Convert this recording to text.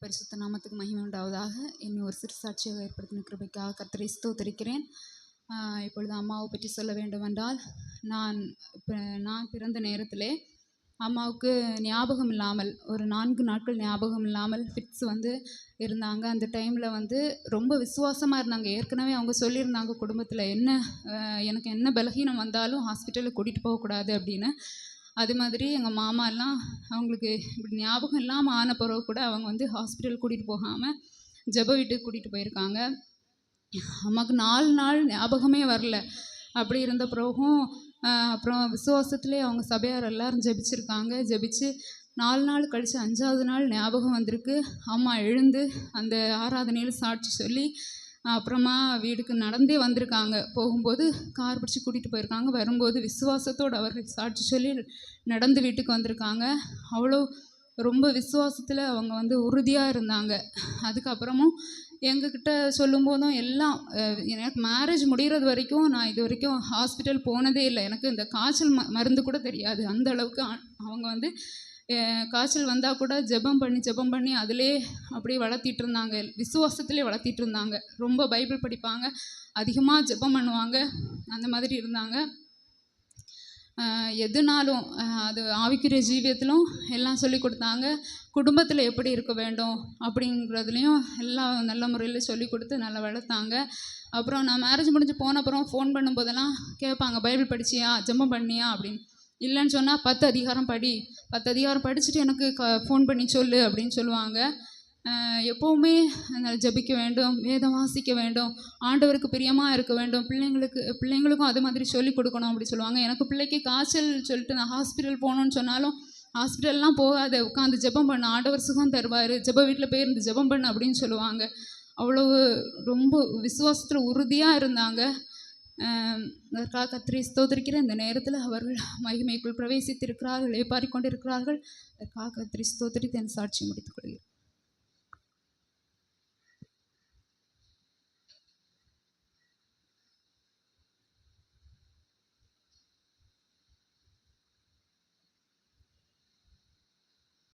பரிசுத்த நாமத்துக்கு மகிமை உண்டாவதாக. என்னை ஒரு சிறு சாட்சியாக ஏற்படுத்தின கிருபைக்காக கர்த்தரை ஸ்தோத்திரிக்கிறேன். இப்பொழுது அம்மாவை பற்றி சொல்ல வேண்டுமென்றால், நான் பிறந்த நேரத்திலே அம்மாவுக்கு ஞாபகம் இல்லாமல் ஒரு 4 நாட்கள் ஞாபகம் இல்லாமல் ஃபிட்ஸ் இருந்தாங்க. அந்த டைமில் ரொம்ப விசுவாசமாக இருந்தாங்க. ஏற்கனவே அவங்க சொல்லியிருந்தாங்க குடும்பத்தில், எனக்கு என்ன பலகீனம் வந்தாலும் ஹாஸ்பிட்டலுக்கு கூட்டிகிட்டு போகக்கூடாது அப்படின்னு. அது மாதிரி எங்கள் மாமா எல்லாம் அவங்களுக்கு இப்படி ஞாபகம் இல்லாமல் ஆன பிறகு கூட அவங்க ஹாஸ்பிட்டல் கூட்டிகிட்டு போகாமல் ஜெப வீட்டுக்கு கூட்டிகிட்டு போயிருக்காங்க. அம்மாவுக்கு 4 நாள் ஞாபகமே வரல. அப்படி இருந்த பிறகும் அப்புறம் விசுவாசத்துலேயே அவங்க சபையார் எல்லோரும் ஜெபிச்சிருக்காங்க. ஜெபிச்சு 4 நாள் கழித்து 5ஆவது நாள் ஞாபகம் வந்திருக்கு. அம்மா எழுந்து அந்த ஆராதனையில் சாட்சி சொல்லி அப்புறமா வீட்டுக்கு நடந்தே வந்திருக்காங்க. போகும்போது கார் பிடிச்சி கூட்டிகிட்டு போயிருக்காங்க. வரும்போது விசுவாசத்தோடு அவர்கள் சாட்சி சொல்லி நடந்து வீட்டுக்கு வந்திருக்காங்க. அவ்வளோ ரொம்ப விசுவாசத்தில் அவங்க உறுதியாக இருந்தாங்க. அதுக்கப்புறமும் எங்ககிட்ட சொல்லும்போதும் எல்லாம் எனக்கு மேரேஜ் முடிகிறது வரைக்கும் நான் இது வரைக்கும் ஹாஸ்பிட்டல் போனதே இல்லை. எனக்கு இந்த காய்ச்சல் மருந்து கூட தெரியாது. அந்த அளவுக்கு அவங்க காய்ச்சல் வந்தால் கூட ஜெபம் பண்ணி அதிலே அப்படியே வளர்த்திட்டு இருந்தாங்க. விசுவாசத்துலேயே வளர்த்திட்டு இருந்தாங்க. ரொம்ப பைபிள் படிப்பாங்க, அதிகமாக ஜெபம் பண்ணுவாங்க. அந்த மாதிரி இருந்தாங்க. எதுனாலும் அது ஆவிக்குரிய ஜீவியத்திலும் எல்லாம் சொல்லி கொடுத்தாங்க. குடும்பத்தில் எப்படி இருக்க வேண்டும் அப்படிங்கிறதுலையும் எல்லாம் நல்ல முறையில் சொல்லி கொடுத்து நல்லா வளர்த்தாங்க. அப்புறம் நான் மேரேஜ் முடிஞ்சு போன அப்புறம் ஃபோன் பண்ணும்போதெல்லாம் கேட்பாங்க, பைபிள் படிச்சியா, ஜெபம் பண்ணியா அப்படின்னு. இல்லைன்னு சொன்னால் 10 அதிகாரம் படி, 10 அதிகாரம் படிச்சுட்டு எனக்கு ஃபோன் பண்ணி சொல்லு அப்படின்னு சொல்லுவாங்க. எப்போவுமே ஜெபிக்க வேண்டும், வேதம் வாசிக்க வேண்டும், ஆண்டவருக்கு பிரியமாக இருக்க வேண்டும், பிள்ளைங்களுக்கும் அது மாதிரி சொல்லிக் கொடுக்கணும் அப்படி சொல்லுவாங்க. எனக்கு பிள்ளைக்கு காய்ச்சல் சொல்லிட்டு நான் ஹாஸ்பிட்டல் போகணுன்னு சொன்னாலும், ஹாஸ்பிட்டல்லாம் போகாத, உட்காந்து ஜெபம் பண்ண, ஆண்டவர் சுகம் தருவார், ஜெப வீட்டில் போயிருந்து ஜெபம் பண்ணு அப்படின்னு சொல்லுவாங்க. அவ்வளவு ரொம்ப விசுவாசத்தில் உறுதியாக இருந்தாங்க. அதற்காக கர்த்தரை ஸ்தோத்திரிக்கிற இந்த நேரத்தில் அவர்கள் மகிமைக்குள் பிரவேசித்திருக்கிறார்கள், ஏப்பாறிக்கொண்டிருக்கிறார்கள். அதற்காக கர்த்தரை ஸ்தோத்திரித்து என் சாட்சி முடித்துக் கொள்கிறேன்.